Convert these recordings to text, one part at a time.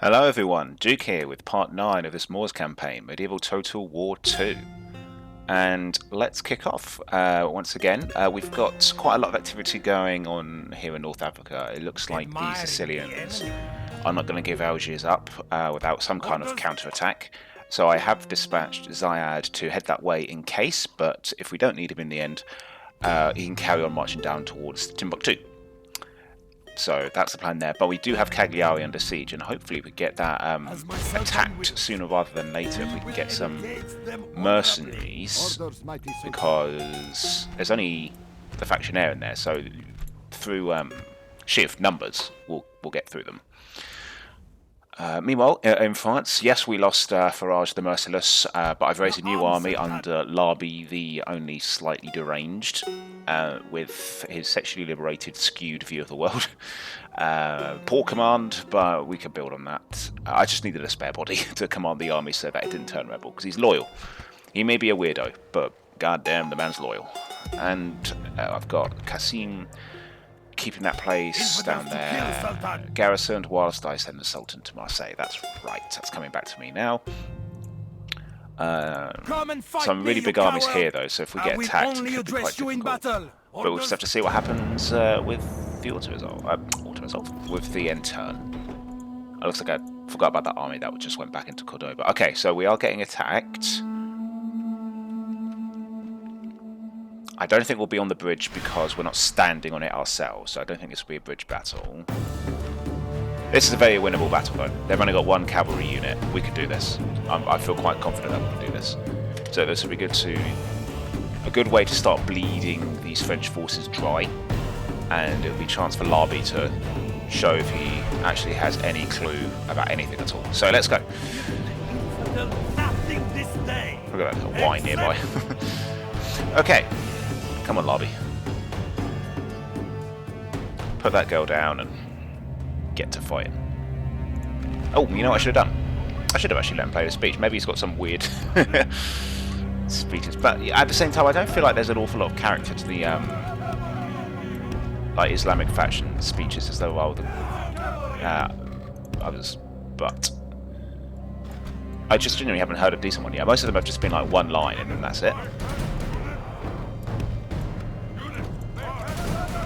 Hello everyone, Duke here with part 9 of this Moors campaign, Medieval Total War 2. And let's kick off. Once again, we've got quite a lot of activity going on here in North Africa. It looks like the Sicilians are not going to give Algiers up without some kind of counter-attack. So I have dispatched Zayed to head that way in case, but if we don't need him in the end, he can carry on marching down towards Timbuktu. So that's the plan there, but we do have Cagliari under siege, and hopefully we get that attacked sooner rather than later if we can get some mercenaries, because there's only the faction heir in there, so through sheer numbers we'll get through them. Meanwhile, in France, yes, we lost Faraj the Merciless, but I've raised a new army under Larbi the only slightly deranged, with his sexually liberated, skewed view of the world. Poor command, but we can build on that. I just needed a spare body to command the army so that it didn't turn rebel, because he's loyal. He may be a weirdo, but goddamn, the man's loyal. And I've got Qasim keeping that place down there, garrisoned whilst I send the Sultan to Marseille. That's right, that's coming back to me now. Some really big armies here though, so if we get attacked it could be quite difficult. But we'll just have to see what happens with the auto-assault, with the end turn. It looks like I forgot about that army that just went back into Cordoba. Okay, so we are getting attacked. I don't think we'll be on the bridge because we're not standing on it ourselves, so I don't think this will be a bridge battle. This is a very winnable battle though. They've only got one cavalry unit. We can do this. I feel quite confident that we can do this. So this will be a good way to start bleeding these French forces dry, and it'll be a chance for Larbi to show if he actually has any clue about anything at all. So let's go. Look at that little wine nearby. Okay. Come on, Larbi. Put that girl down and get to fighting. Oh, you know what I should have done? I should have actually let him play the speech. Maybe he's got some weird speeches. But at the same time, I don't feel like there's an awful lot of character to the like Islamic faction speeches as there are the others. But I just genuinely haven't heard a decent one yet. Most of them have just been like one line and then that's it.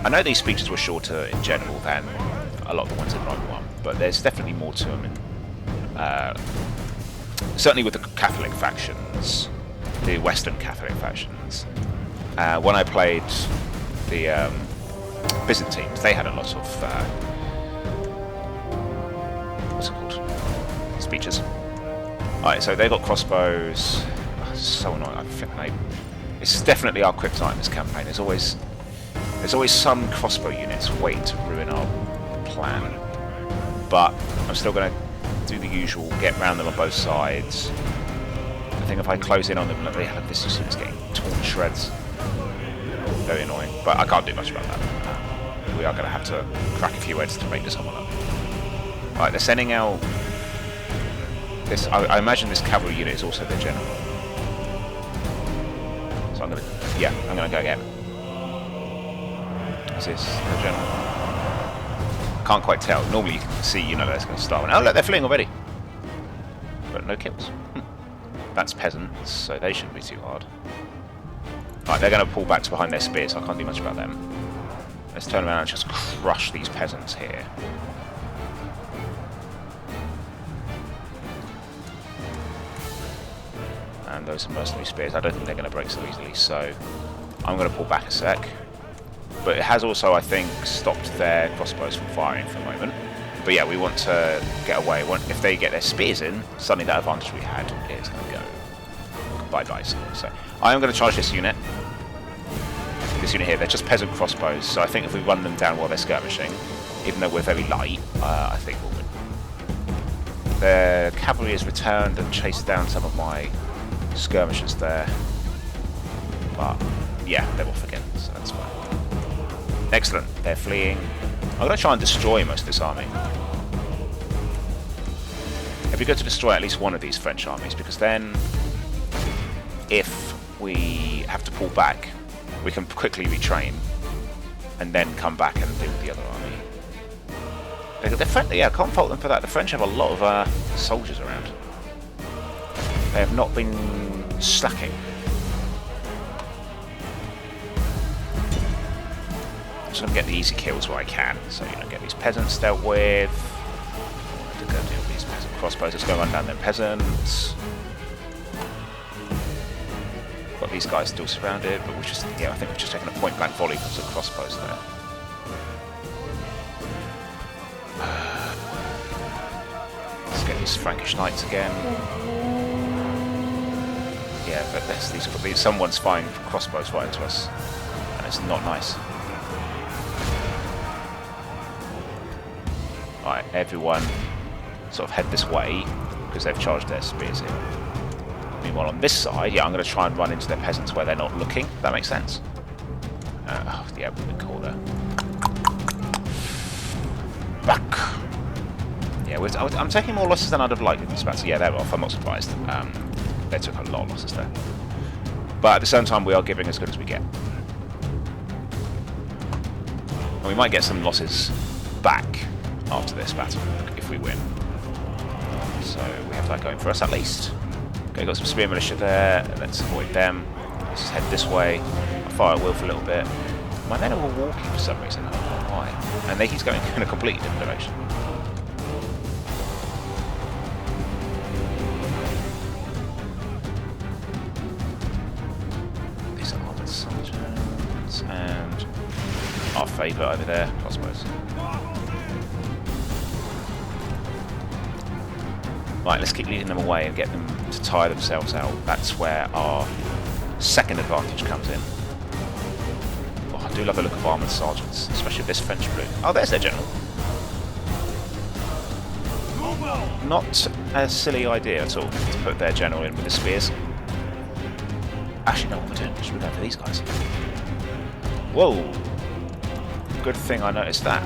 I know these speeches were shorter in general than a lot of the ones in Rome 1, but there's definitely more to them. Certainly with the Catholic factions, the Western Catholic factions. When I played the Byzantines, they had a lot of what's it called? Speeches. Alright, so they got crossbows. Oh, so annoying. I think it's definitely our kryptonite in this campaign. There's always some crossbow units waiting to ruin our plan, but I'm still going to do the usual, get round them on both sides. I think if I close in on them, look, they have this unit's getting torn to shreds. Very annoying, but I can't do much about that. We are going to have to crack a few heads to make this one up. Right, they're sending out this. I imagine this cavalry unit is also their general. So I'm going to go again. Is this the general? Can't quite tell. Normally you can see, that it's going to start. Oh look, they're fleeing already. But no kills. That's peasants, so they shouldn't be too hard. Right, they're going to pull back to behind their spears, so I can't do much about them. Let's turn around and just crush these peasants here. And those are mercenary spears. I don't think they're going to break so easily, so I'm going to pull back a sec. But it has also, I think, stopped their crossbows from firing for a moment. But yeah, we want to get away. If they get their spears in, suddenly that advantage we had is going to go bye-bye. So I am going to charge this unit. This unit here, they're just peasant crossbows, so I think if we run them down while they're skirmishing, even though we're very light, I think we'll win. The cavalry has returned and chased down some of my skirmishers there. But yeah, they're off again, so that's fine. Excellent, they're fleeing. I'm going to try and destroy most of this army. It'd be good to destroy at least one of these French armies, because then, if we have to pull back, we can quickly retrain, and then come back and deal with the other army. They're friendly, yeah, I can't fault them for that. The French have a lot of soldiers around. They have not been slacking. I'm just going to get the easy kills where I can. So, you know, get these peasants dealt with. To go deal with these peasant crossbows. Let's go run down them peasants. Got these guys still surrounded, but we're just, yeah, I think we're just taking a point blank volley because of crossbows there. Let's get these Frankish knights again. Yeah, but these someone's firing crossbows right into us, and it's not nice. Alright, everyone sort of head this way because they've charged their spears in. Meanwhile, on this side, yeah, I'm going to try and run into their peasants where they're not looking. That makes sense. Oh, yeah, we've been called there. Back. Yeah, I'm taking more losses than I'd have liked in this battle. Yeah, they're off. I'm not surprised. They took a lot of losses there. But at the same time, we are giving as good as we get. And we might get some losses back after this battle if we win. So we have that going for us at least. Okay, got some spear militia there. Let's avoid them. Let's just head this way. I'll fire at will for a little bit. My men are all walking for some reason. I don't know why. And he's going in a completely different direction. These are armored soldiers. And our favourite over there, crossbows. Right, let's keep leading them away and get them to tire themselves out. That's where our second advantage comes in. Oh, I do love the look of armoured sergeants, especially with this French blue. Oh, there's their general. Not a silly idea at all to put their general in with the spears. Actually, no, what we're doing. Should we go for these guys? Whoa! Good thing I noticed that.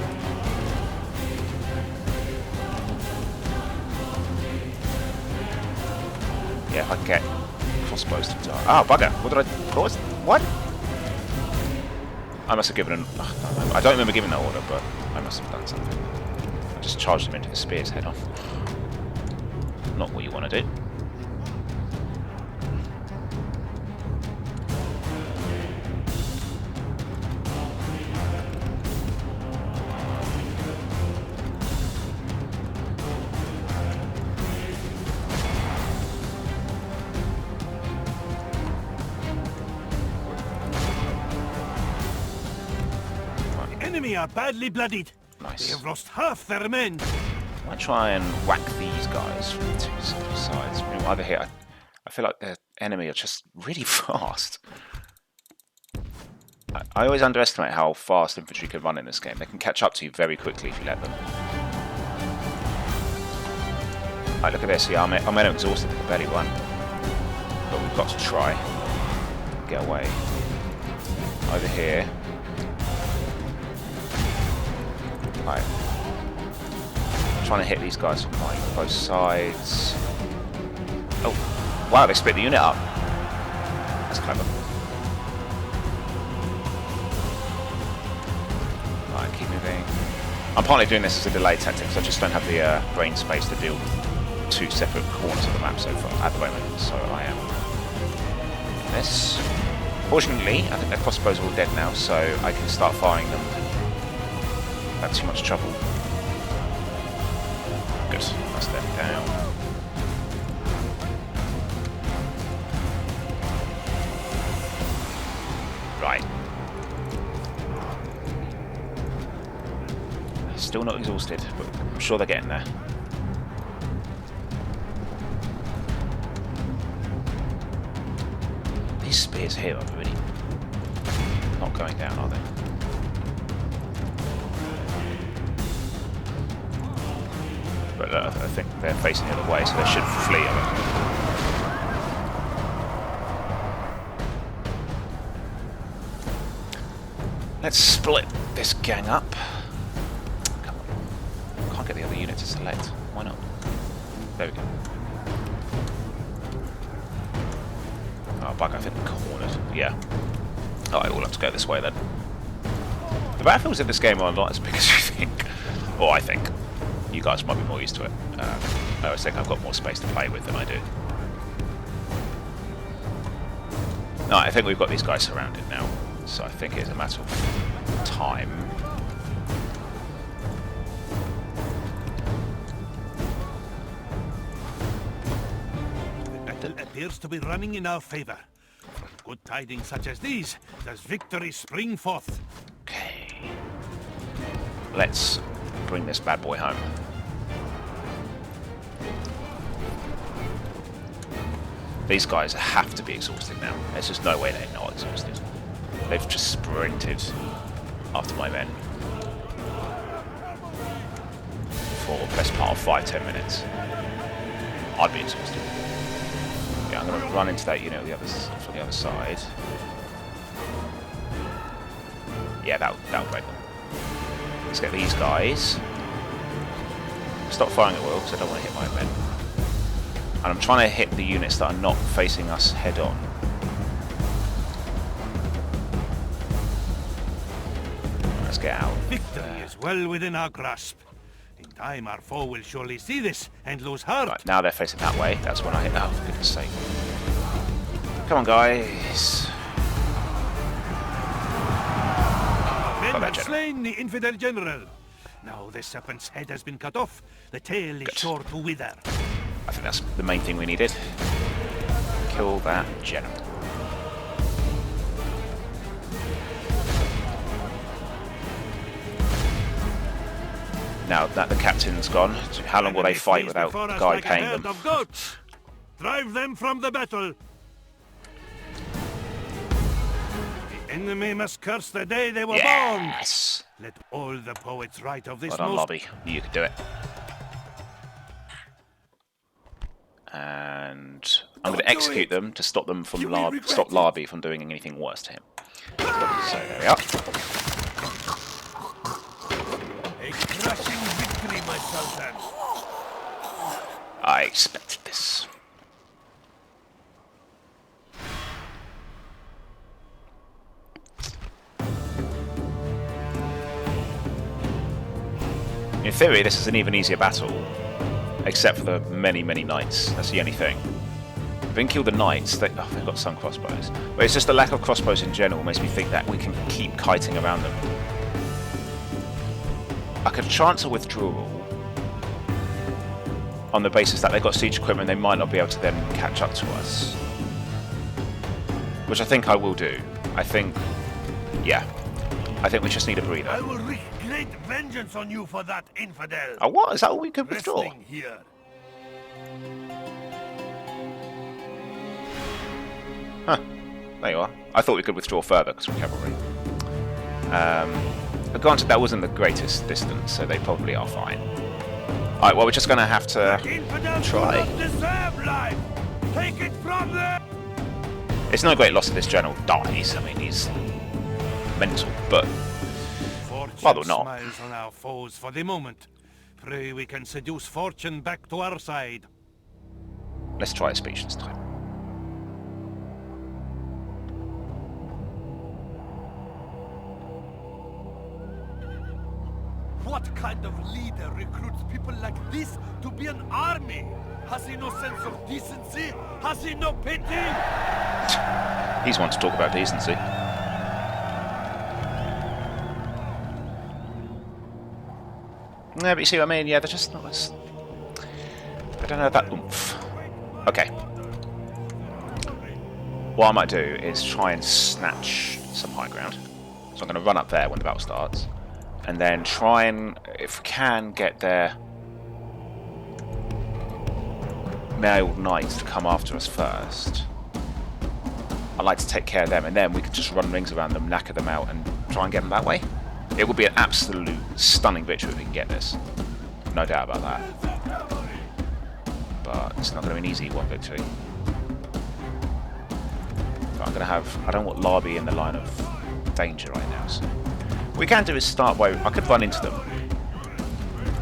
Yeah, if I can get crossbows to die. Oh, bugger! What did I... What? I must have given an... Oh, I don't remember giving that order, but I must have done something. I just charged them into the spears head on. Not what you want to do. Enemy are badly bloodied. Nice. They have lost half their men. I might try and whack these guys from two separate sides. Over here, I feel like the enemy are just really fast. I always underestimate how fast infantry can run in this game. They can catch up to you very quickly if you let them. Right, look at this. Yeah, our men are exhausted. They can barely run. But we've got to try. Get away. Over here. Right. Trying to hit these guys from like both sides. Oh, wow, they split the unit up. That's clever. Right, keep moving. I'm partly doing this as a delay tactic because I just don't have the brain space to deal with two separate corners of the map so far at the moment. So I am doing this. Fortunately, I think their crossbows are all dead now, so I can start firing them without too much trouble. Good, that's them down. Right. Still not exhausted, but I'm sure they're getting there. These spears here are really not going down, are they? But I think they're facing the other way, so they should flee. Let's split this gang up. Come on. Can't get the other unit to select. Why not? There we go. Oh, bugger, I think we're cornered. Yeah. Alright, we'll have to go this way then. The battlefields in this game are not as big as you think. Or I think. You guys might be more used to it. I always think I've got more space to play with than I do. No, I think we've got these guys surrounded now, so I think it's a matter of time. The battle appears to be running in our favor. Good tidings such as these does victory spring forth. Okay. Let's bring this bad boy home. These guys have to be exhausted now. There's just no way they're not exhausted. They've just sprinted after my men for the best part of 5-10 minutes. I'd be exhausted. Yeah, I'm going to run into that unit from the other side. Yeah, that'll break them. Let's get these guys. Stop firing at will, because I don't want to hit my men. And I'm trying to hit the units that are not facing us head on. Let's get out. Victory is well within our grasp. In time, our foe will surely see this and lose heart. Right, now they're facing that way. That's when I hit. Oh, for goodness sake. Come on, guys. Men have slain the infidel general. Now the serpent's head has been cut off. The tail is sure to wither. I think that's the main thing we needed. Kill that general. Now that the captain's gone, how long will they fight without the guy paying them? Of goats. Drive them from the battle. The enemy must curse the day they were born. Yes! Let all the poets write of this. Well done, Larbi. You could do it. And I'm going to execute them to stop them from stop Larbi from doing anything worse to him. So there we are. A crushing victory, my sultan. I expected this. In theory, this is an even easier battle, except for the many, many knights. That's the only thing. If we can kill the knights, they've got some crossbows. But it's just the lack of crossbows in general makes me think that we can keep kiting around them. I could chance a withdrawal on the basis that they've got siege equipment, they might not be able to then catch up to us. Which I think I will do. I think we just need a breather. I will wreak great vengeance on you for that, infidel. Oh, what? Is that all we could withdraw? Here. Huh. There you are. I thought we could withdraw further because we're cavalry. But granted, that wasn't the greatest distance, so they probably are fine. Alright, well, we're just going to have to try. Take it from them. It's no great loss if this general dies. I mean, he's mental, but rather not. Smiles on our foes for the moment. Pray we can seduce fortune back to our side. Let's try a speech this time. What kind of leader recruits people like this to be an army? Has he no sense of decency? Has he no pity? He's one to talk about decency. Yeah, but you see what I mean? Yeah, they're just not as... I don't know that oomph. Okay. What I might do is try and snatch some high ground. So I'm going to run up there when the battle starts. And then try and, if we can, get their mailed knights to come after us first. I'd like to take care of them, and then we can just run rings around them, knacker them out, and try and get them that way. It would be an absolute stunning victory if we can get this. No doubt about that. But it's not going to be an easy one victory. But I'm going to have... I don't want Larbi in the line of danger right now, so... What we can do is start by... I could run into them.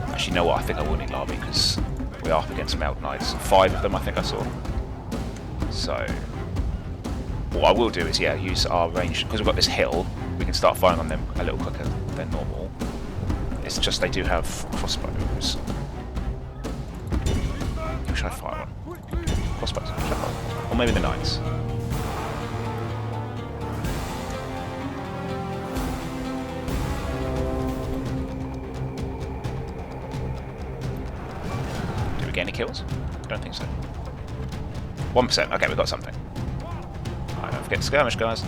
Actually, you know what? I think I will need Larbi, because we are up against Meld Knights. 5 of them, I think I saw. So... what I will do is, yeah, use our range... because we've got this hill, we can start firing on them a little quicker than normal. It's just they do have crossbows. Who should I fire on? Crossbows. Should I fire on? Or maybe the knights. Did we get any kills? I don't think so. 1%. Okay, we got something. Alright, don't forget to skirmish, guys.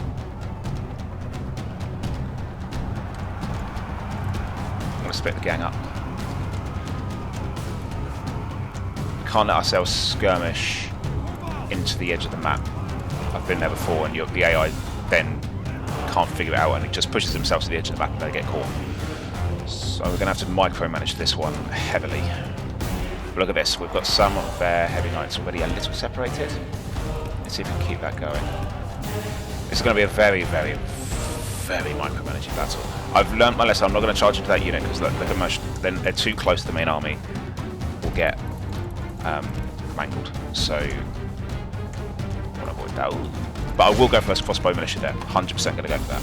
I'm going to split the gang up. Can't let ourselves skirmish into the edge of the map. I've been there before, and the AI then can't figure it out, and it just pushes themselves to the edge of the map and they get caught. So we're going to have to micromanage this one heavily. Look at this, we've got some of their heavy knights already a little separated. Let's see if we can keep that going. It's going to be a very, very, very micromanaging battle. I've learnt my lesson. I'm not going to charge into that unit because look at much. Then they're too close to the main army. We'll get mangled. So I want to avoid that. But I will go for this crossbow militia there. 100% going to go for that.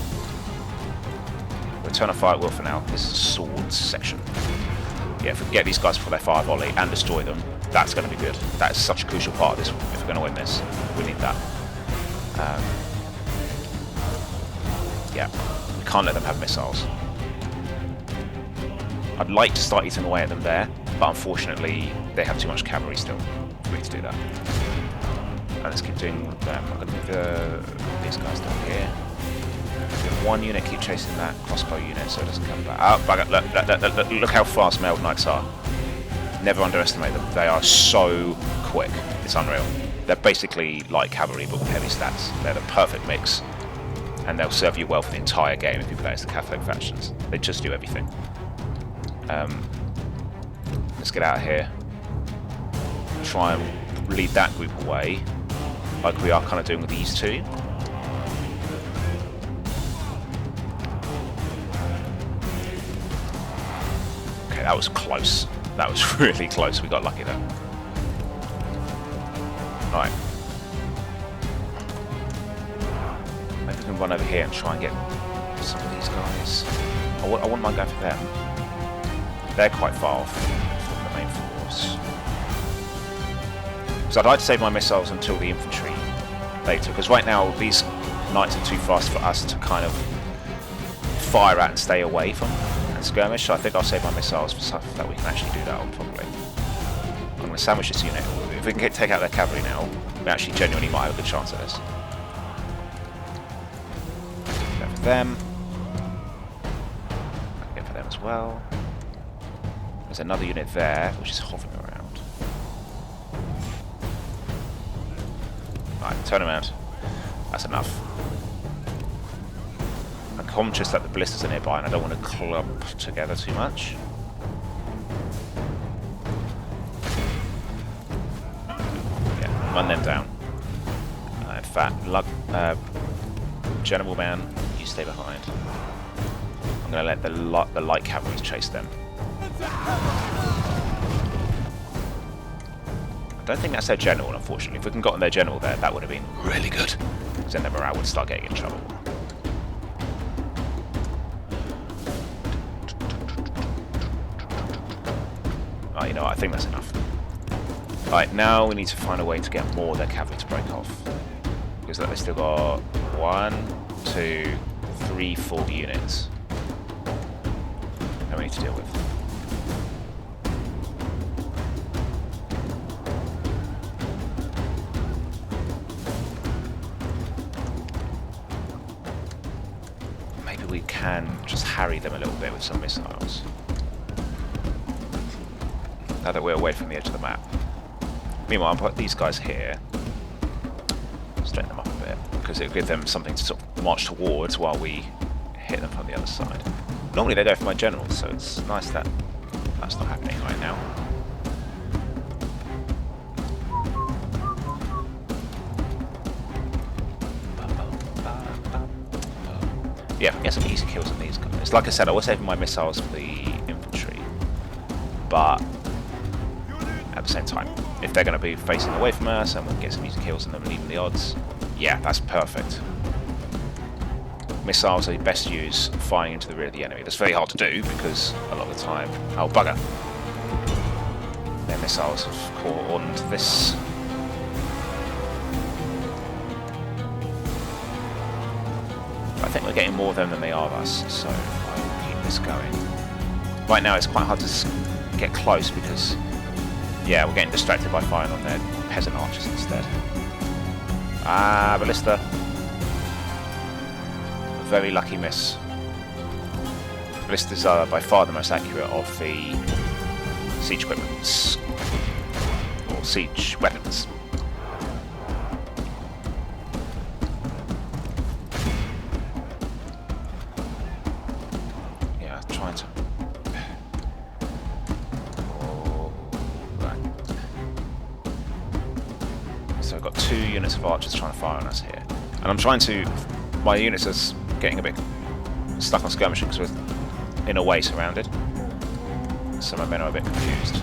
Return a fire at will for now. This is a swords section. Yeah, if we can get these guys before they fire volley and destroy them, that's going to be good. That is such a crucial part of this. If we're going to win this, we need that. Yeah, we can't let them have missiles. I'd like to start eating away at them there, but unfortunately they have too much cavalry still for me to do that. Let's keep doing them. I'm going to move these guys down here. One unit keep chasing that crossbow unit so it doesn't come back. Oh, bugger, look how fast mailed knights are. Never underestimate them. They are so quick. It's unreal. They're basically like cavalry but with heavy stats. They're the perfect mix. And they'll serve you well for the entire game if you play as the Catholic factions. They just do everything. Let's get out of here. Try and lead that group away, like we are kind of doing with these two. Okay, that was close. That was really close. We got lucky there. Right. Maybe we can run over here and try and get some of these guys. I wouldn't mind going for them. They're quite far off from the main force. So I'd like to save my missiles until the infantry later, because right now these knights are too fast for us to kind of fire at and stay away from and skirmish, so I think I'll save my missiles for stuff that we can actually do that on properly. I'm going to sandwich this unit. If we can take out their cavalry now, we actually genuinely might have a good chance at this. Go for them. I can go for them as well. There's another unit there, which is hovering around. Right, turn around. That's enough. I'm conscious that the blisters are nearby and I don't want to clump together too much. Yeah, run them down. In fact, General Man, you stay behind. I'm going to let the light cavalry chase them. I don't think that's their general, unfortunately. If we can gotten their general there, that would have been really good. Because then their morale would start getting in trouble. Right, you know what, I think that's enough. Right, now we need to find a way to get more of their cavalry to break off. Because look, they've still got 1, 2, 3, 4 units that we need to deal with. We can just harry them a little bit with some missiles. Now that we're away from the edge of the map. Meanwhile, I'll put these guys here. Straighten them up a bit, because it'll give them something to sort of march towards while we hit them from the other side. Normally they go for my generals, so it's nice that that's not happening right now. Yeah, get some easy kills on these guys. Like I said, I was saving my missiles for the infantry, but at the same time, if they're going to be facing away from us and we can get some easy kills on them and even the odds, yeah, that's perfect. Missiles are best used firing into the rear of the enemy. That's very hard to do because a lot of the time... Oh, bugger. their missiles have caught on to this. I think we're getting more of them than they are of us, so I'll keep this going. Right now it's quite hard to get close because, yeah, we're getting distracted by firing on their peasant archers instead. Ah, ballista. Very lucky miss. Ballistas are by far the most accurate of the siege equipments, or siege weapons. Yeah, trying to. Oh, right. So I've got 2 units of archers trying to fire on us here, and I'm trying to. My units are getting a bit stuck on skirmishing because we're in a way surrounded. So my men are a bit confused.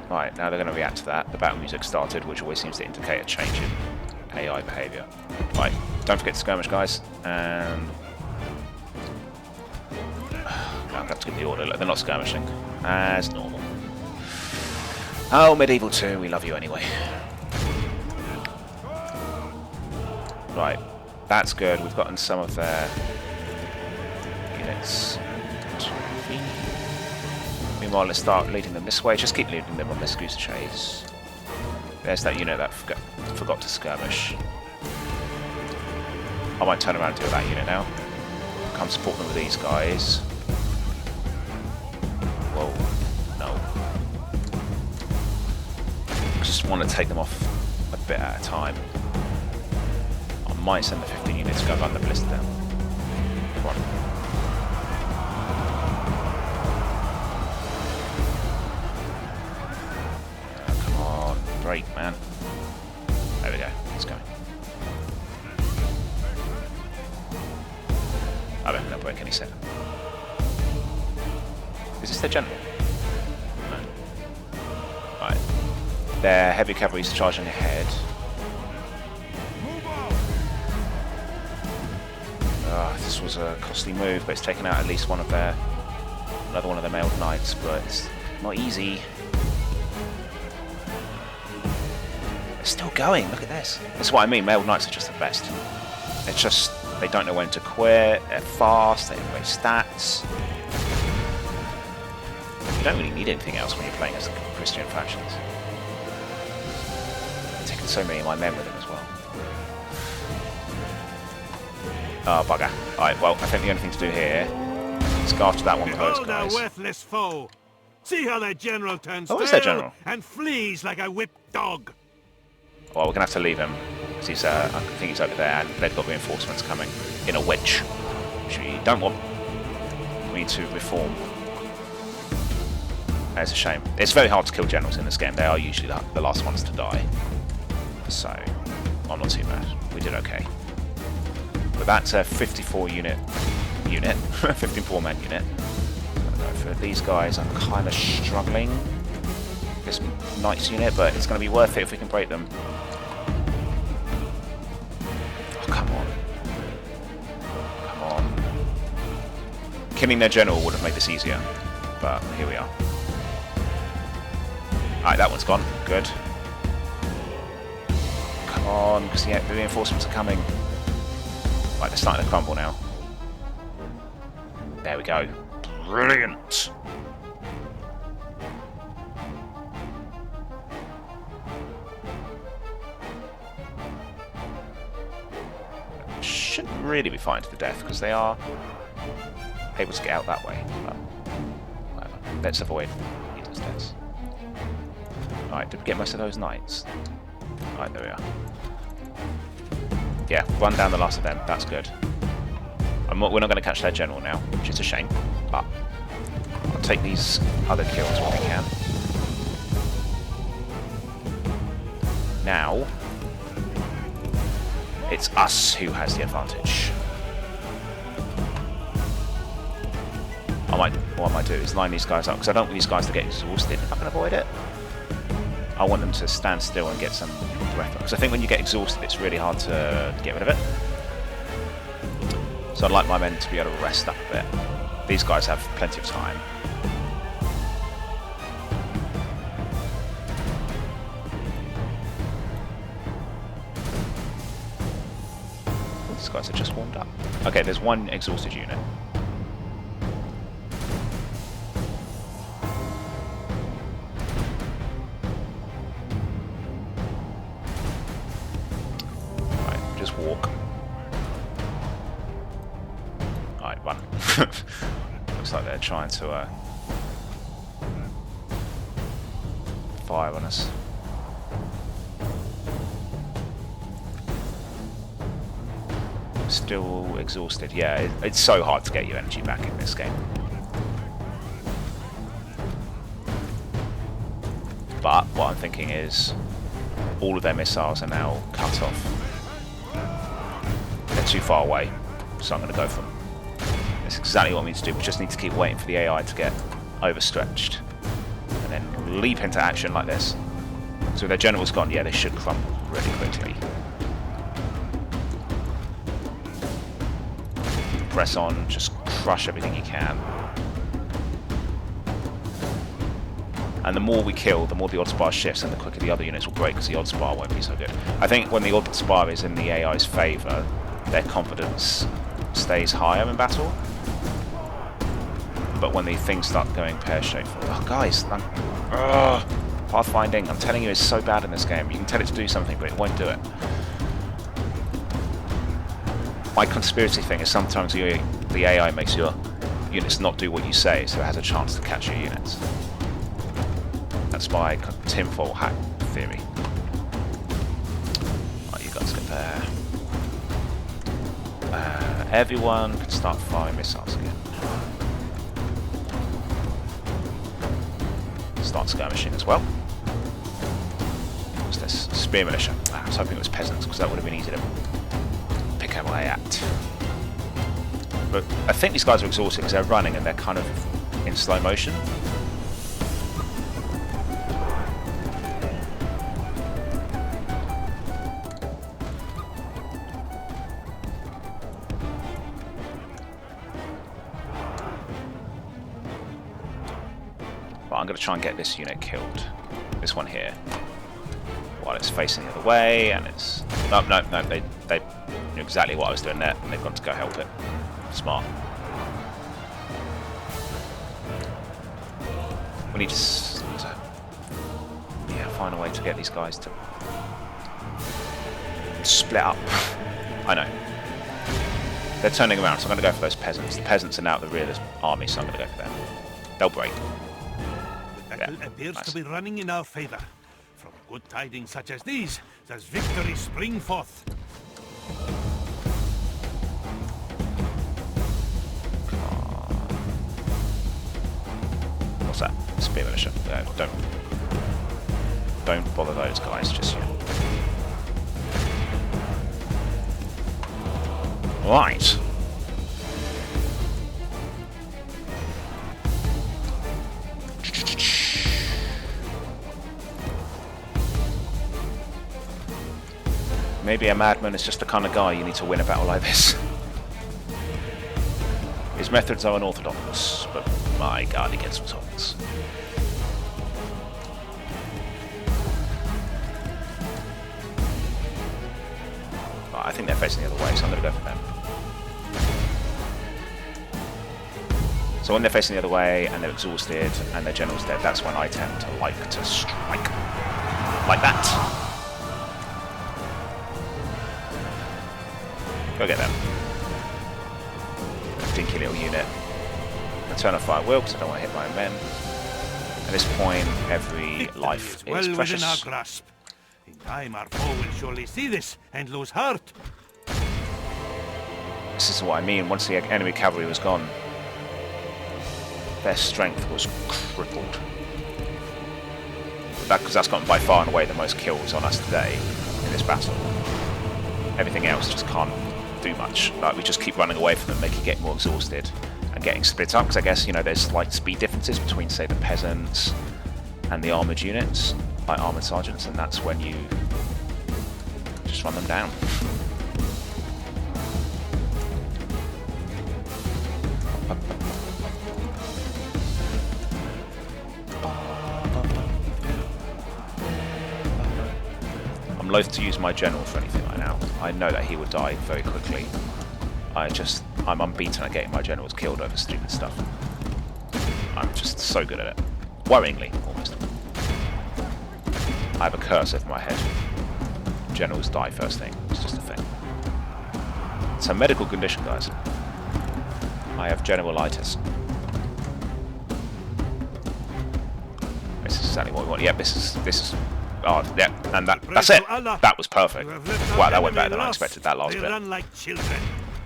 Right, now they're going to react to that. The battle music started, which always seems to indicate a change in AI behaviour. Right, don't forget to skirmish, guys. And I'm going to have to give the order. Look, they're not skirmishing, as normal. Oh, Medieval 2, we love you anyway. Right, that's good. We've gotten some of their units. Meanwhile, let's start leading them this way. Just keep leading them on this goose chase. There's that unit that forgot to skirmish. I might turn around and deal with that unit now. Come support them with these guys. Whoa, no. Just want to take them off a bit at a time. I might send the 15 units to go run the ballista down. Come on. Come on, break, man. There we go, it's going. I don't think they'll break any second. Is this their general? No. Right. Their heavy cavalry is charging ahead. This was a costly move, but it's taken out at least another one of their mailed knights, but it's not easy. They're still going, look at this. That's what I mean, mailed knights are just the best. It's just, they don't know when to quit, they're fast, they have great stats. You don't really need anything else when you're playing as the Christian factions. I've taken so many of my men with them as well. Oh, bugger. Alright, well, I think the only thing to do here is go after that one with those guys. A worthless foe. See how their general turns is their general? And flees like a whipped dog. Well, we're going to have to leave him. Because he's, I think he's over there, and they've got reinforcements coming in a wedge. Which we don't want. We need to reform. It's a shame. It's very hard to kill generals in this game. They are usually the last ones to die. So, I'm not too bad. We did okay. But that's a 54 unit, 54 man unit. I'm gonna go for these guys. I'm kind of struggling this knights unit, but it's going to be worth it if we can break them. Oh, come on. Come on. Killing their general would have made this easier, but here we are. Alright, that one's gone. Good. Come on, because the reinforcements are coming. Right, they're starting to crumble now. There we go. Brilliant! Shouldn't really be fighting to the death, because they are able to get out that way. But whatever. Let's avoid needless deaths. Alright, did we get most of those knights? Alright, there we are. Yeah, run down the last of them. That's good. We're not going to catch their general now, which is a shame, but I'll take these other kills when we can. Now, it's us who has the advantage. What I might do is line these guys up, because I don't want these guys to get exhausted if I can avoid it. I want them to stand still and get some breath, because I think when you get exhausted it's really hard to get rid of it. So I'd like my men to be able to rest up a bit. These guys have plenty of time. These guys are just warmed up. Okay, there's one exhausted unit. Right, just walk. Alright, run. Looks like they're trying to fire on us. Still exhausted. Yeah, it's so hard to get your energy back in this game. But what I'm thinking is all of their missiles are now cut off. They're too far away, so I'm going to go for them. That's exactly what we need to do. We just need to keep waiting for the AI to get overstretched and then leap into action like this. So with their general's gone, yeah, they should crumble really quickly. Press on, just crush everything you can. And the more we kill, the more the odds bar shifts and the quicker the other units will break, because the odds bar won't be so good. I think when the odds bar is in the AI's favour, their confidence stays higher in battle. But when the things start going pear-shaped, oh guys, pathfinding, I'm telling you, is so bad in this game. You can tell it to do something, but it won't do it. My conspiracy thing is sometimes the AI makes your units not do what you say, so it has a chance to catch your units. That's my tinfoil hat theory. Right, you guys get there. Everyone can start firing missiles again. Start skirmishing as well. What's this? Spear militia. I was hoping it was peasants, because that would have been easy to pick out away at. But I think these guys are exhausted because they're running and they're kind of in slow motion. But I'm going to try and get this unit killed. This one here. While it's facing the other way, and it's... No, they knew exactly what I was doing there, and they've got to go help it. Smart. We need to find a way to get these guys to split up. I know. They're turning around, so I'm going to go for those peasants. The peasants are now at the rear of this army, so I'm going to go for them. They'll break. The battle appears to be running in our favour. From good tidings such as these, does victory spring forth. What's that? Spear militia. Don't bother those guys just yet. Right. Maybe a madman is just the kind of guy you need to win a battle like this. His methods are unorthodox, but my god, he gets results. Right, I think they're facing the other way, so I'm going to go for them. So when they're facing the other way and they're exhausted and their general's dead, that's when I tend to like to strike. Like that. Go get them. Dinky little unit. I turn off fire will because I don't want to hit my men. At this point, every life is well precious. within our grasp. In time, our foe will surely see this and lose heart. This is what I mean. Once the enemy cavalry was gone, their strength was crippled. Because that's gotten by far and away the most kills on us today in this battle. Everything else just can't do much. Like, we just keep running away from them, making it get more exhausted and getting split up, because I guess, you know, there's slight speed differences between, say, the peasants and the armoured units, like armoured sergeants, and that's when you just run them down. I'm loath to use my general for anything right now. I know that he would die very quickly. I'm unbeaten at getting my generals killed over stupid stuff. I'm just so good at it. Worryingly, almost. I have a curse over my head. Generals die first thing. It's just a thing. It's a medical condition, guys. I have generalitis. This is exactly what we want. Yep, this is. Oh, yeah, and that's it. That was perfect. Wow, that went better than I expected. That last bit. Run like children.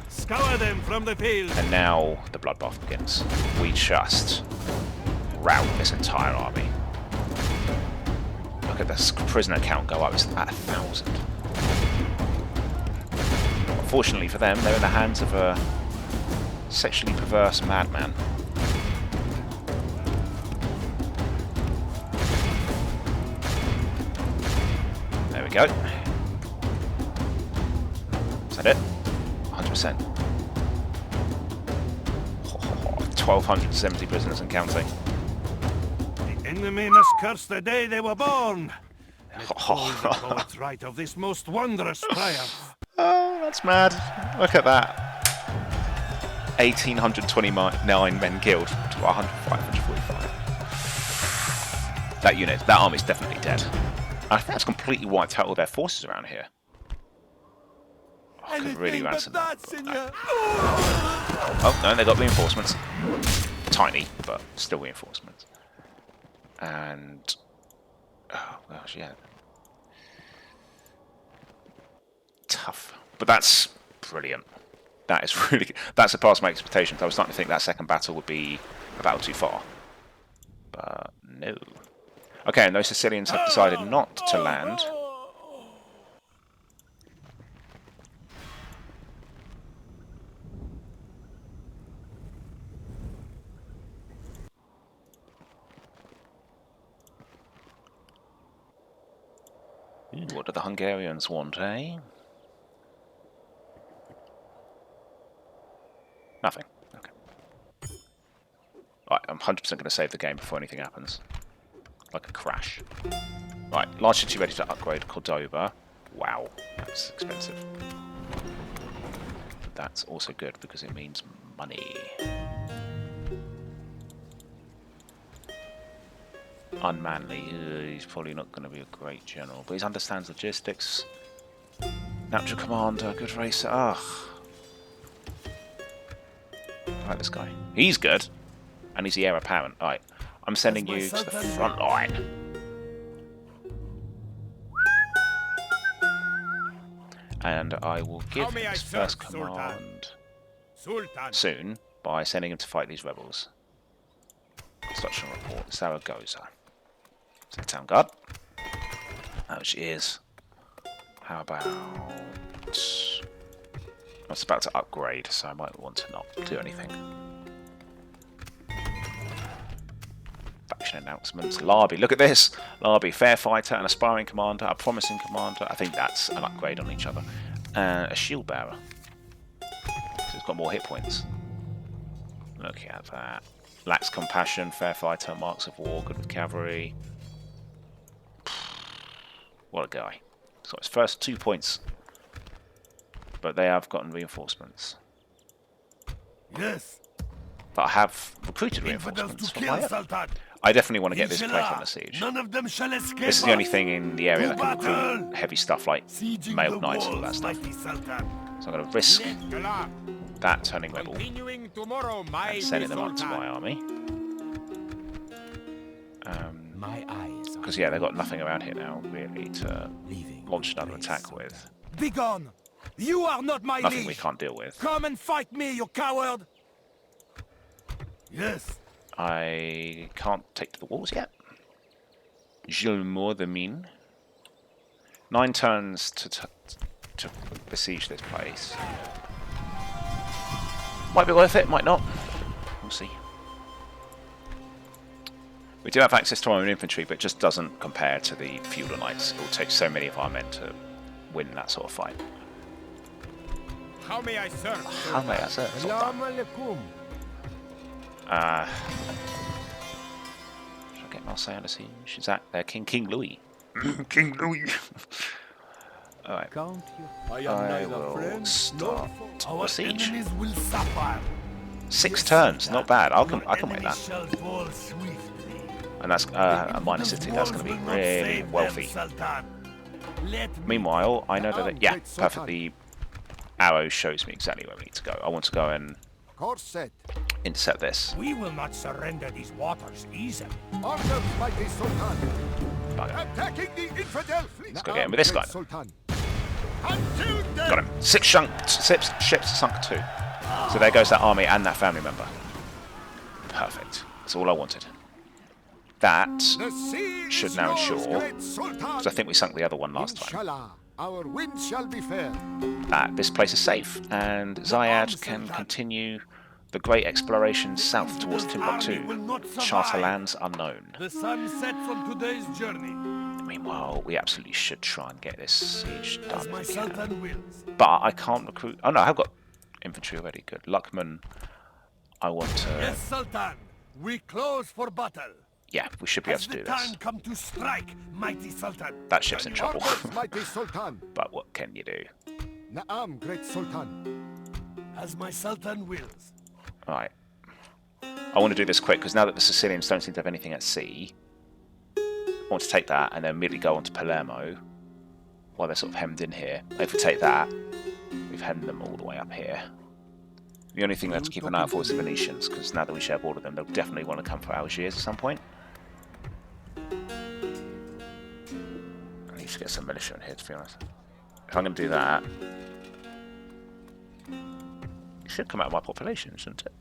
Scour them from the field. And now the bloodbath begins. We just rout this entire army. Look at this prisoner count go up. It's at 1,000. Unfortunately for them, they're in the hands of a sexually perverse madman. There we go. Is that it? 100%. 1,270 prisoners and counting. The enemy must curse the day they were born. Let all the poets write of this most wondrous triumph. Oh, that's mad. Look at that. 1,829 men killed to 545. That army's definitely dead. I think that's completely wiped out all their forces around here. I could really ransom that. Oh, no, they got reinforcements. Tiny, but still reinforcements. And... oh, gosh, yeah. Tough. But that's brilliant. That is really... that surpassed my expectations. I was starting to think that second battle would be a battle too far. But no. Okay, and those Sicilians have decided not to land. What do the Hungarians want, eh? Nothing. Okay. Right, I'm 100% going to save the game before anything happens. Like a crash. Right, large city ready to upgrade Cordoba. Wow, that's expensive. But that's also good because it means money. Unmanly. He's probably not going to be a great general, but he understands logistics. Natural commander, good racer. Ugh. I like this guy. He's good. And he's the heir apparent. Alright. I'm sending you to the front line. And I will give him his first command soon by sending him to fight these rebels. Construction report. Zaragoza. So town guard. Oh, she is. How about... I was about to upgrade, so I might want to not do anything. Faction announcements. Larbi, look at this! Larbi, fair fighter, an aspiring commander, a promising commander. I think that's an upgrade on each other. A shield bearer. So it's got more hit points. Look at that. Lacks compassion, fair fighter, marks of war, good with cavalry. What a guy. So his first 2 points. But they have gotten reinforcements. Yes. But I have recruited reinforcements from my own. I definitely want to get this place under siege. None of them shall escape. This is the only thing in the area that can recruit heavy stuff like mailed knights and all that stuff. So I'm going to risk that turning rebel and sending them up to my army. Because yeah, they've got nothing around here now really to launch another attack with. Begone! You are not my Nothing liege. we can't deal with. Come and fight me, you coward! Yes. I can't take to the walls yet. Gilles Moore the mean. 9 turns to besiege this place. Might be worth it, might not. We'll see. We do have access to our own infantry, but it just doesn't compare to the feudal knights. It will take so many of our men to win that sort of fight. How may I serve? How may I serve? Should I get Marseille under siege? Is that King Louis? King Louis. Alright. Count you. I will start Our a siege. enemies will suffer. 6 turns, not bad. I can make that. Shall fall swiftly. And that's a minor city. That's going to be really wealthy. Meanwhile, I know that yeah, perfect. The arrow shows me exactly where we need to go. I want to go and intercept this. We will not surrender these waters easily. Bugger. Let's go get him with this guy. Got him. 6 ships sunk 2. So there goes that army and that family member. Perfect. That's all I wanted. That should now ensure, because I think we sunk the other one last time, that this place is safe and Zayad can continue the great exploration south towards Timbuktu. Charter lands unknown. The sun sets on today's journey. Meanwhile, we absolutely should try and get this siege done. As my Sultan wills. But I can't recruit. Oh no, I've got infantry already. Good. Lukman, I want to. Yes, Sultan. We close for battle. Yeah, we should be able to do Has the this. time come to strike, mighty Sultan? That ship's in trouble. Mighty Sultan. But what can you do? Naam, great Sultan. As my Sultan wills. Right. I want to do this quick because now that the Sicilians don't seem to have anything at sea, I want to take that and then immediately go on to Palermo while they're sort of hemmed in here. If we take that, we've hemmed them all the way up here. The only thing we have to keep an eye out for is the Venetians, because now that we share border with them, they'll definitely want to come for Algiers at some point. I need to get some militia in here, to be honest. If I'm going to do that, it should come out of my population, shouldn't it?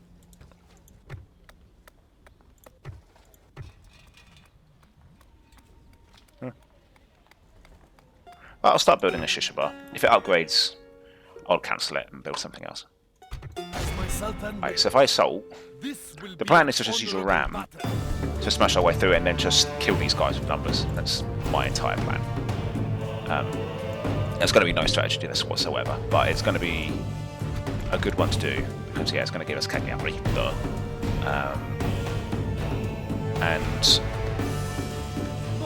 Well, I'll start building a shisha bar. If it upgrades, I'll cancel it and build something else. Right, so if I assault, the plan is to just use a ram to smash our way through it and then just kill these guys with numbers. That's my entire plan. There's going to be no strategy to this whatsoever, but it's going to be a good one to do because yeah, it's going to give us Cagliari, and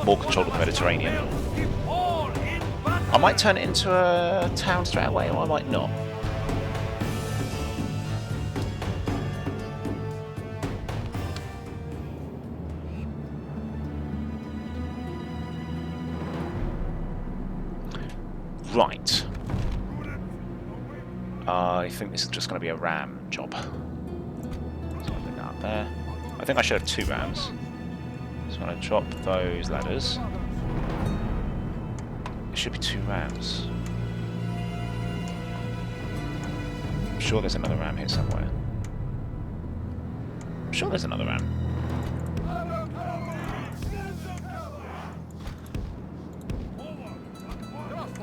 more control of the Mediterranean. I might turn it into a town straight away, or I might not. Right. I think this is just going to be a ram job. So I'll put that up there. I think I should have 2 rams. So I'm going to drop those ladders. There should be 2 rams. I'm sure there's another ram here somewhere. I'm sure there's another ram.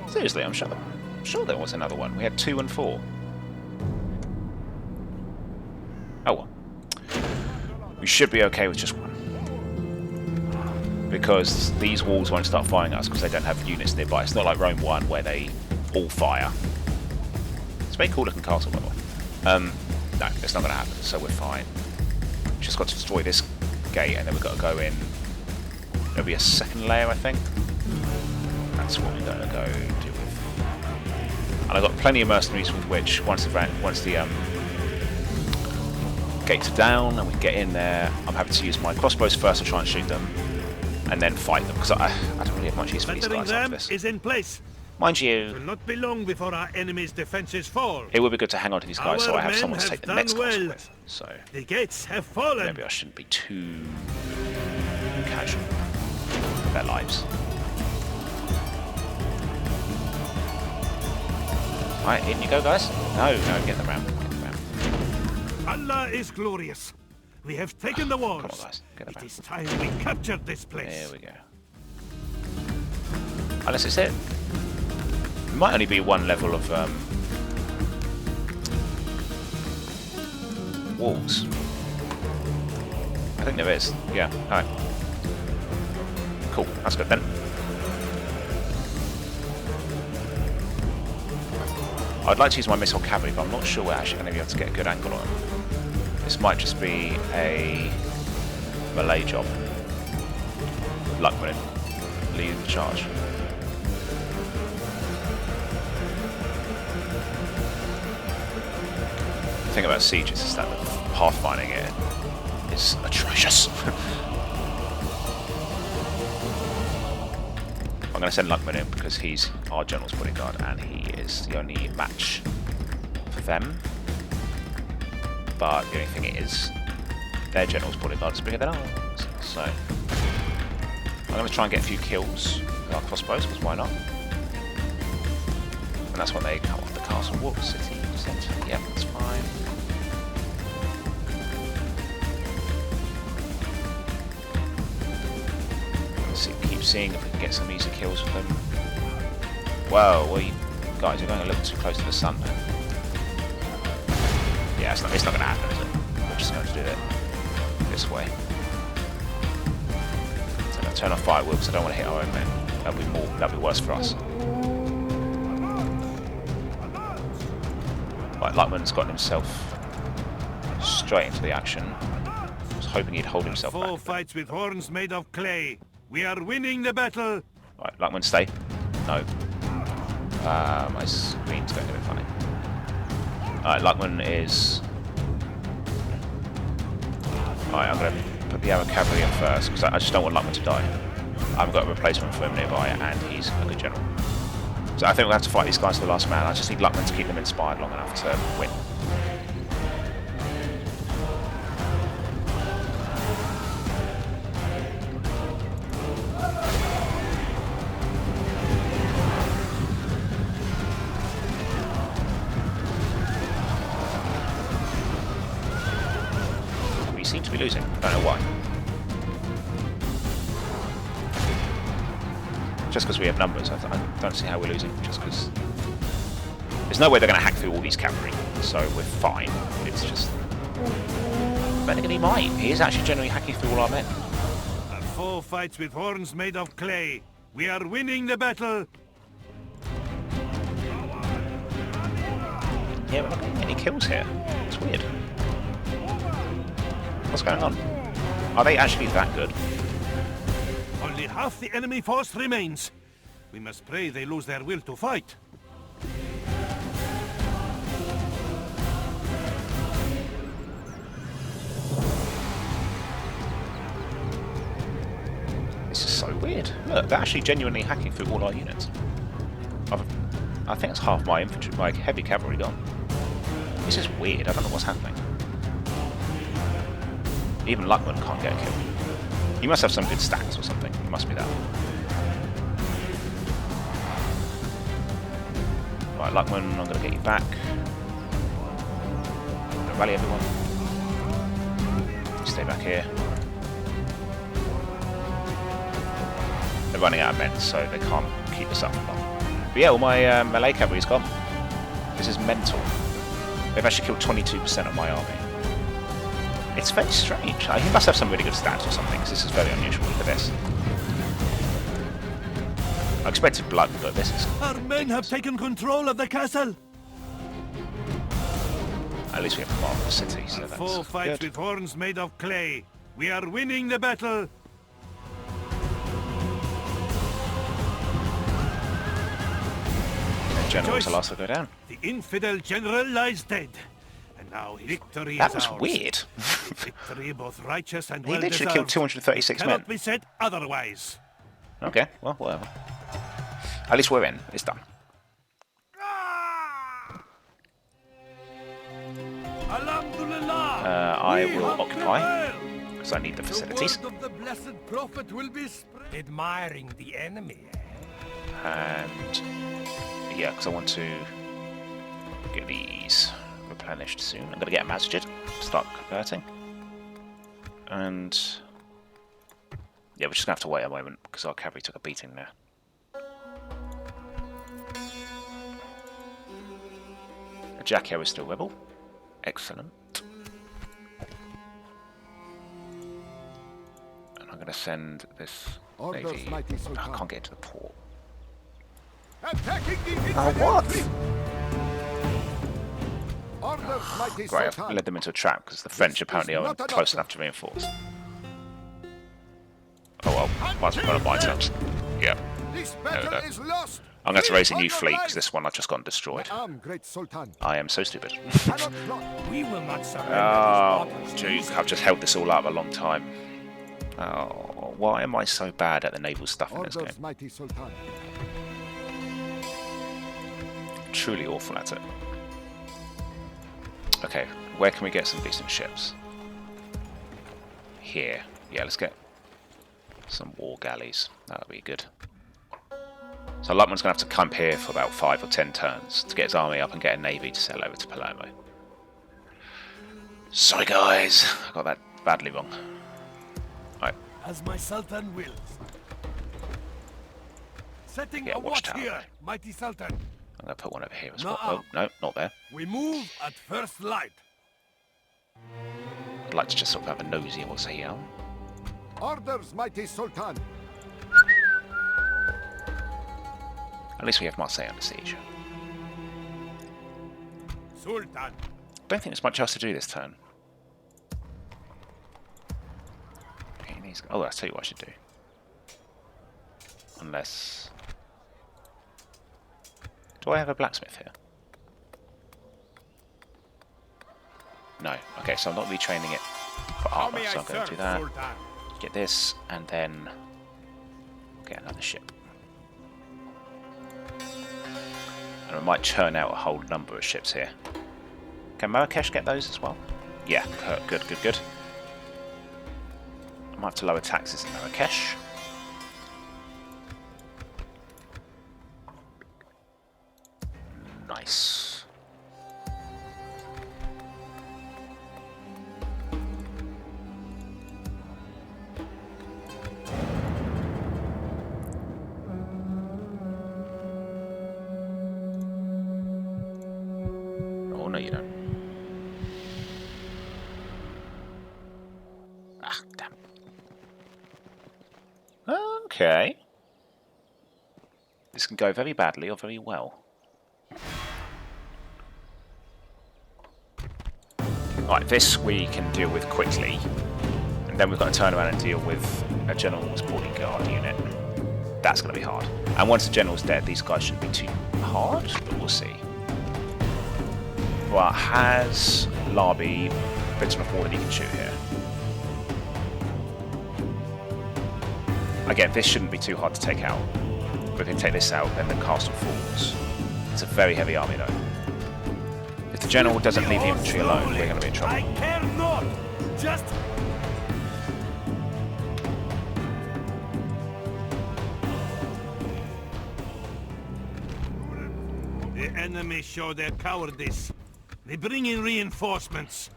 Seriously, I'm sure there was another one. We had 2 and 4. Oh well. We should be okay with just 1. Because these walls won't start firing us because they don't have units nearby. It's not like Rome 1 where they all fire. It's a very cool looking castle, by the way. No, it's not going to happen, so we're fine. Just got to destroy this gate and then we've got to go in. There'll be a second layer, I think. That's what we're going to go deal with. And I've got plenty of mercenaries with which, once the gates are down and we get in there, I'm happy to use my crossbows first to try and shoot them, and then fight them, because I don't really have much use for these guys after this. Is in place. Mind It will you, not be long before our enemy's defenses fall. it would be good to hang on to these guys so Our I have men someone to have take the done next castle well. with. So The gates have fallen. maybe I shouldn't be too casual with their lives. Alright, in you go, guys. No, get the ram. Get the ram. Allah is glorious. We have taken the walls. Come on, guys. Get the It ram. is time we captured this place. There we go. Unless it's it. It might only be 1 level of walls. I think there is. Yeah. Alright. Cool. That's good then. I'd like to use my missile cavalry, but I'm not sure we're actually going to be able to get a good angle on it. This might just be a melee job. Lukman, lead the charge. thing about sieges is that the pathfinding it is atrocious. I'm going to send Lukman in because he's our general's bodyguard and he is the only match for them. But the only thing is, their general's bodyguard is bigger than ours. So I'm going to try and get a few kills with our crossbows, because why not? And that's when they come off the castle wall, city centre. Yep, that's fine. Let's see, keep seeing if we can get some easy kills with them. Whoa, well, you guys are going a little too close to the sun, man. Yeah, it's not going to happen, is it? We're just going to do it this way. So I'm going to turn off fire because I don't want to hit our own men. That'll be worse for us. Right, Lukman's gotten himself straight into the action. I was hoping he'd hold himself back. 4 fights with horns made of clay. We are winning the battle. Right, Lukman, stay. No. My screen's going a bit funny. Alright, Lukman is... Alright, I'm going to put the other cavalry in first, because I just don't want Lukman to die. I've got a replacement for him nearby, and he's a good general. So I think we'll have to fight these guys to the last man. I just need Lukman to keep them inspired long enough to win. We seem to be losing. I don't know why. Just because we have numbers, I don't see how we're losing. Just because there's no way they're going to hack through all these cavalry, so we're fine. It's just, but he might. He is actually generally hacking through all our men. 4 fights with horns made of clay. We are winning the battle. Yeah, we're not getting any kills here. It's weird. What's going on? Are they actually that good? Only half the enemy force remains. We must pray they lose their will to fight. This is so weird. Look, they're actually genuinely hacking through all our units. I think it's half my infantry, my heavy cavalry gone. This is weird. I don't know what's happening. Even Lukman can't get a kill. He must have some good stats or something. It must be that. Right, Lukman, I'm going to get you back. I'm going to rally everyone. You stay back here. They're running out of men, so they can't keep us up for long. But yeah, all my melee cavalry's gone. This is mental. They've actually killed 22% of my army. It's very strange. He must have some really good stats or something, because this is very unusual for this. I expected blood, but this is... Our men have taken control of the castle. At least we have command of the city, so that's 4 fights good. with horns made of clay. We are winning the battle. The generals will also go down. The infidel general lies dead. And now victory That is was ours. weird. Victory both righteous and He well literally killed deserved. 236 men. Cannot be said otherwise. Okay, well, whatever. At least we're in. It's done. I will occupy, because I need the facilities. The word of the blessed prophet will be spread. Admiring the enemy. And yeah, because I want to get these replenished soon. I'm going to get a masjid, start converting. And yeah, we're just going to have to wait a moment, because our cavalry took a beating there. A Jack heir is still rebel. Excellent. And I'm going to send this Orders, navy... mighty I Sultan. can't get into the port. Attacking the Oh, infidel what? fleet. Orders, mighty Great, I've Sultan. led them into a trap, because the French This apparently is are not an close option. enough to reinforce. Oh well, might as well go on my terms. Yeah. This we battle go. is lost. I'm going to raise a new On your fleet because life. this one I've just gotten destroyed. Great Sultan. I am so stupid. Cannot plot. We will not surrender Oh, these waters. Duke, I've just held this all up a long time. Oh, why am I so bad at the naval stuff in this game? Orders, mighty Sultan. Truly awful at it. Okay, where can we get some decent ships? Here. Yeah, let's get some war galleys. That'll be good. So Lukman's going to have to camp here for about 5 or 10 turns to get his army up and get a navy to sail over to Palermo. Sorry guys, I got that badly wrong. Right, As my Sultan wills. Setting Yeah, a watch watchtower. here, mighty Sultan. I'm going to put one over here as No. well. Oh, no, not there. We move at first light. I'd like to just sort of have a nosy at what's here. Orders, mighty Sultan. At least we have Marseille under siege. Sultan. Don't think there's much else to do this turn. Okay, oh, I'll tell you what I should do. Unless... Do I have a blacksmith here? No. Okay, so I'm not retraining it for How armor, may so I I'm going to do serve, that. Sultan? Get this, and then get another ship. And I might churn out a whole number of ships here. Can Marrakesh get those as well? Yeah, good, good, good. I might have to lower taxes in Marrakesh. Nice. Oh, no you don't. Ah, damn. Okay. This can go very badly or very well. Right, this we can deal with quickly. And then we've got to turn around and deal with a general's bodyguard unit. That's going to be hard. And once the general's dead, these guys shouldn't be too hard, but we'll see. Right, has Larbi bitten off more than he can shoot here? Again, this shouldn't be too hard to take out. But if we take this out, then the castle falls. It's a very heavy army though. If the general doesn't leave the infantry alone, we're going to be in trouble. I care not. Just the enemy show their cowardice. They bring in reinforcements.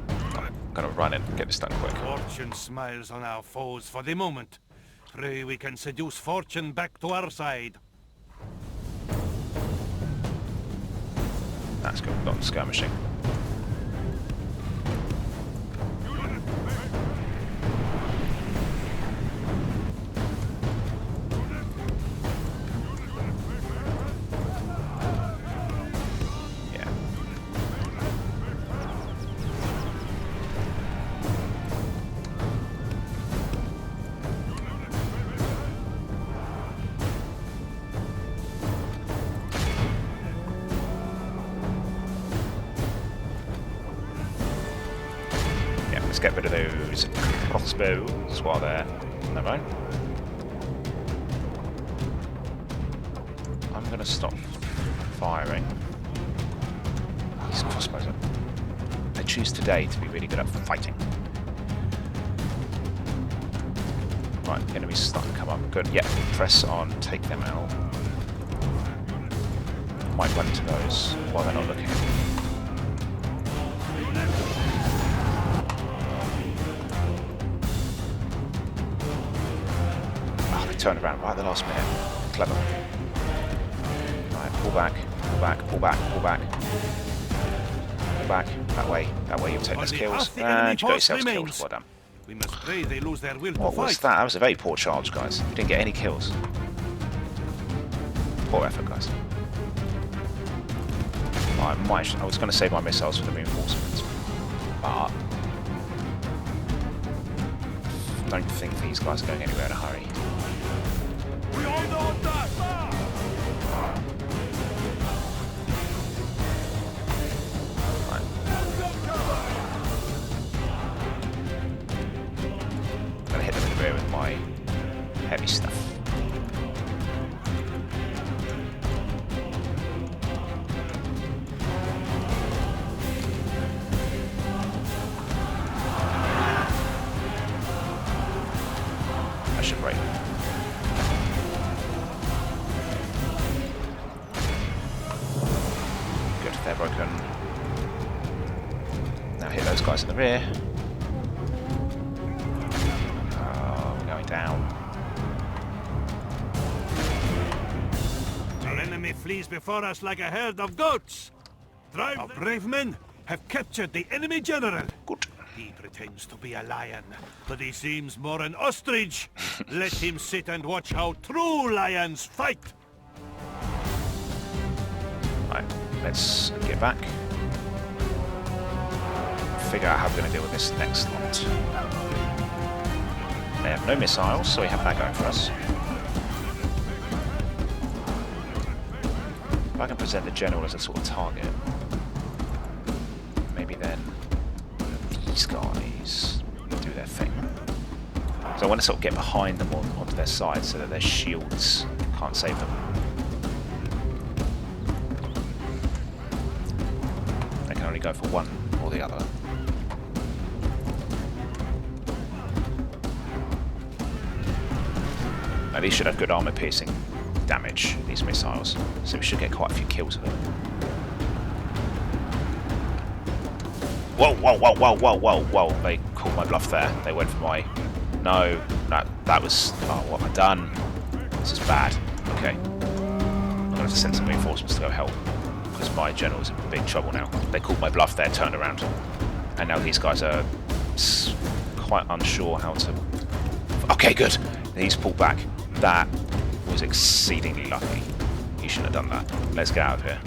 I'm going to run in and get this done quick. Fortune smiles on our foes for the moment. Pray we can seduce fortune back to our side. That's good, we've got skirmishing. Yeah. Let's get rid of those crossbows while they're on their own. I'm going to stop firing. These crossbows are... They choose today to be really good at fighting. Right, the enemy's starting to come up. Good, yeah, press on, take them out. Might run into those while they're not looking. Turn around right at the last minute. Clever. Right, pull back, pull back, pull back, pull back. Pull back, that way you'll take less kills. And you got yourselves killed, well done. We must pray they lose their will What to was fight. that? That was a very poor charge, guys. You didn't get any kills. Poor effort, guys. I was going to save my missiles for the reinforcements, but I don't think these guys are going anywhere in a hurry. broken. Now hit those guys in the rear. Oh, we're going down. Our enemy flees before us like a herd of goats. Our brave men have captured the enemy general. Good. He pretends to be a lion, but he seems more an ostrich. Let him sit and watch how true lions fight. Right, let's get back. Figure out how we're going to deal with this next lot. They have no missiles, so we have that going for us. If I can present the general as a sort of target, maybe then these guys do their thing. So I want to sort of get behind them onto their side so that their shields can't save them. They can only go for one or the other. Now these should have good armor piercing damage, these missiles, so we should get quite a few kills of them. Whoa, whoa, whoa, whoa, whoa, whoa, whoa, they called my bluff there. They went for my... No, that was... Oh, what have I done? This is bad. Okay. I'm going to have to send some reinforcements to go help, because my general's in big trouble now. They called my bluff there, turned around, and now these guys are quite unsure how to... Okay, good. He's pulled back. That was exceedingly lucky. You shouldn't have done that. Let's get out of here.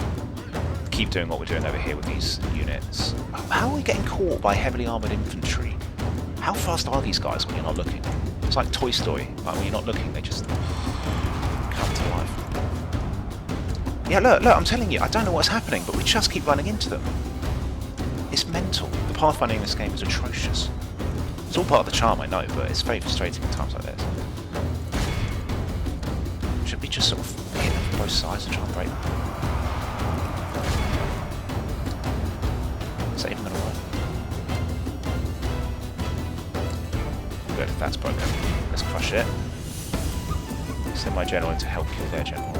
Keep doing what we're doing over here with these units. How are we getting caught by heavily armoured infantry? How fast are these guys when you're not looking? It's like Toy Story. Like when you're not looking, they just come to life. Yeah, look, I'm telling you, I don't know what's happening, but we just keep running into them. It's mental. The pathfinding in this game is atrocious. It's all part of the charm, I know, but it's very frustrating at times like this. Should we just sort of hit them from both sides and try and break them? Is that even going to work? Good, that's broken. Let's crush it. Send my general in to help kill their general.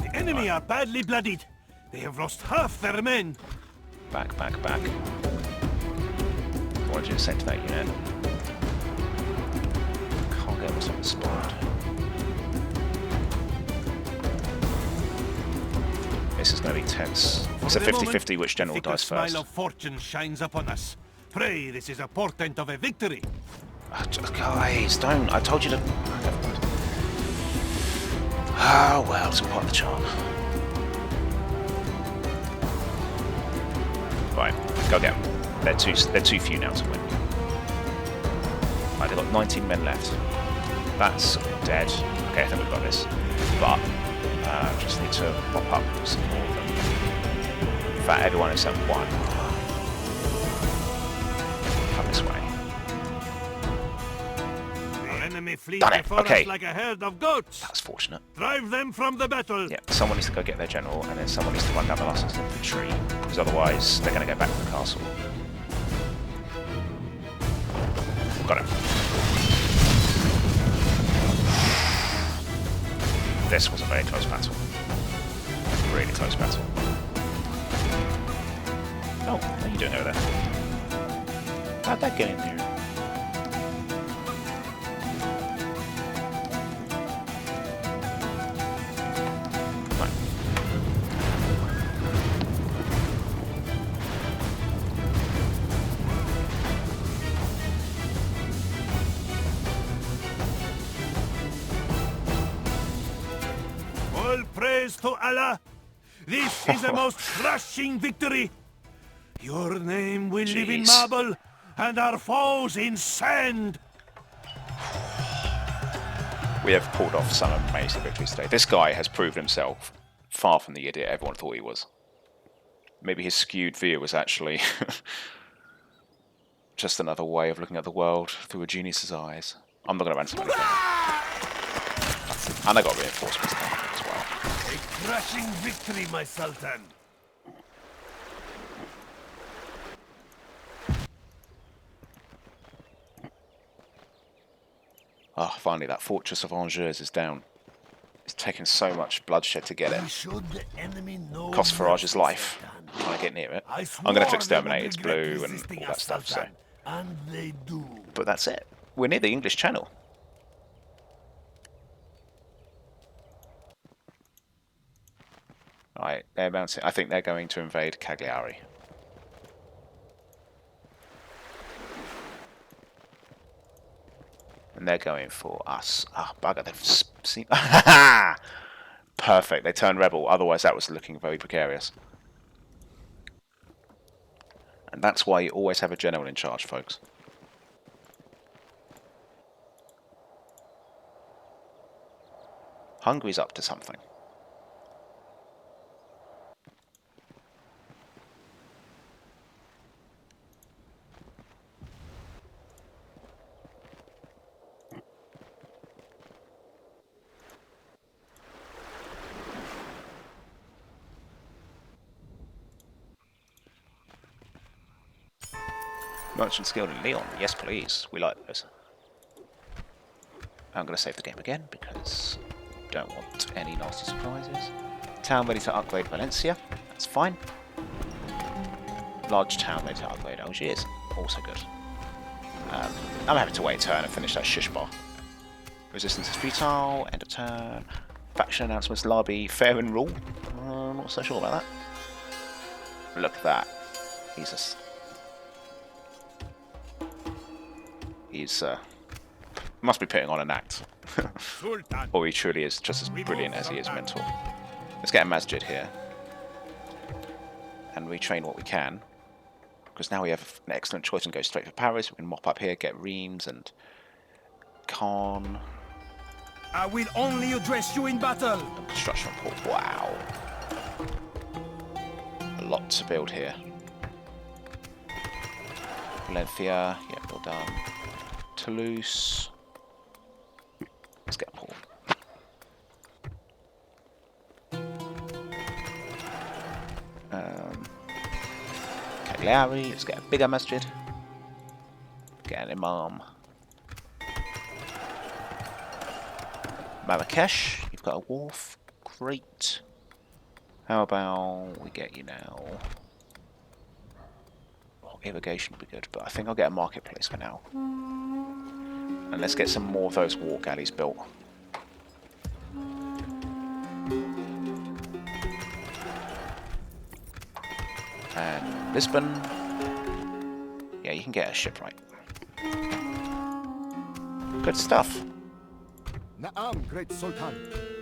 The enemy are badly bloodied. They have lost half their men. Back, back, back. I wanted you to send to that unit. Can't get what's on the spot. This is going to be tense. It's a 50-50 which general dies first. Smile of fortune shines upon us. Pray, this is a portent of a victory. Guys, don't. I told you to... Never mind. Oh, well, it's all part of the charm. Right, go get them. They're too few now to win. Right, they've got 19 men left. That's dead. Okay, I think we've got this. But just need to pop up some more of them. In fact, everyone except one. Come this way. Our enemy flees Done it. before Okay. us like a herd of goats. That's fortunate. Drive them from the battle. Yeah, someone needs to go get their general, and then someone needs to run down the last infantry, because otherwise they're going to go back to the castle. Got him. This was a very close battle. Really close battle. Oh, what are you doing over there? How'd that get in here? All praise to Allah. This is a most crushing victory. Your name will live in Jeez. marble and our foes in sand. We have pulled off some amazing victories today. This guy has proved himself far from the idiot everyone thought he was. Maybe his skewed view was actually just another way of looking at the world through a genius's eyes. I'm not going to run something again. And I got reinforcements coming as well. A crushing victory, my Sultan. Ah, finally, that fortress of Angers is down. It's taken so much bloodshed to get it. Should the enemy know Cost Faraj's mercy, life. Sultan. Trying to get near it. I I'm going to have to swore exterminate they its would regret blue and resisting all that us, stuff, so... Sultan, and they do. But that's it. We're near the English Channel. Right, they're mounting. I think they're going to invade Cagliari. And they're going for us. Ah, bugger, they've seen... Perfect, they turned rebel, otherwise that was looking very precarious. And that's why you always have a general in charge, folks. Hungary's up to something. Merchant skilled in Leon, yes please, we like those. I'm going to save the game again because I don't want any nasty surprises. Town ready to upgrade Valencia, that's fine. Large town ready to upgrade Algiers, also good. I'm happy to wait a turn and finish that shish bar. Resistance is futile, end of turn. Faction announcements, Larbi, fair and rule. I'm not so sure about that. Look at that. He's must be putting on an act. Or he truly is just as brilliant as he is mental. Let's get a masjid here. And retrain what we can. Because now we have an excellent choice and go straight for Paris. We can mop up here, get Reims and Caen. I will only address you in battle. Construction report, wow. A lot to build here. Valencia, yeah, well done. Toulouse. Let's get a port. Cagliari, let's get a bigger masjid. Get an imam. Marrakesh, you've got a wharf. Great. How about we get you now? Oh, irrigation would be good, but I think I'll get a marketplace for now. And let's get some more of those war galleys built. And Lisbon. Yeah, you can get a shipwright. Good stuff. Na'am, great Sultan.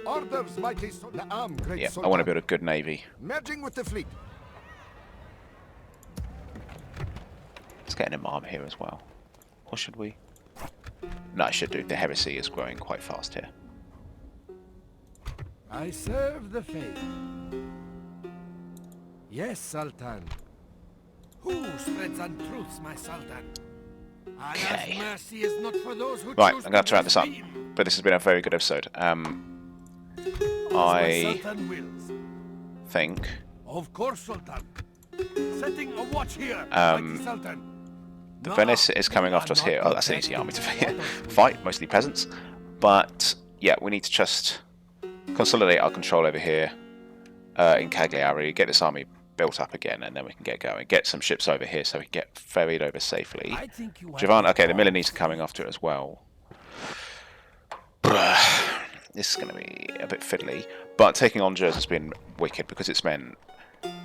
Orders, mighty Sultan. Na'am, great Yeah, Sultan. I want to build a good navy. Merging with the fleet. Let's get an imam here as well. Or should we? No, I should do. The heresy is growing quite fast here. I serve the faith. Yes, Sultan. Who spreads untruths, my Sultan? Okay. Allah's mercy is not for those who Right, I'm choose going to have to wrap this up. blaspheme. But this has been a very good episode. My I Sultan wills. think... Of course, Sultan. Setting a watch here, mighty Sultan. The No, Venice is coming you after are us here. not Oh, that's an easy army to protected. fight, mostly peasants. But yeah, we need to just consolidate our control over here in Cagliari, get this army built up again, and then we can get going. Get some ships over here so we can get ferried over safely. I think you Javan, okay, the Milanese are coming after it as well. This is going to be a bit fiddly, but taking on Angers has been wicked because it's meant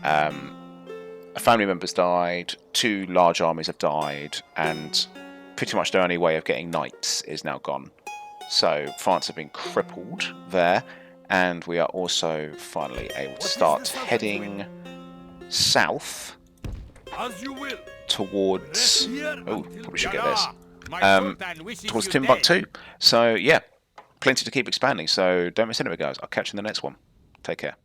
a family member's died, 2 large armies have died, and pretty much the only way of getting knights is now gone. So France have been crippled there, and we are also finally able to start heading south As you will. towards... Oh, probably should get this. My Sultan wishes Towards you Timbuktu. So yeah, plenty to keep expanding, so don't miss any of it, guys. I'll catch you in the next one. Take care.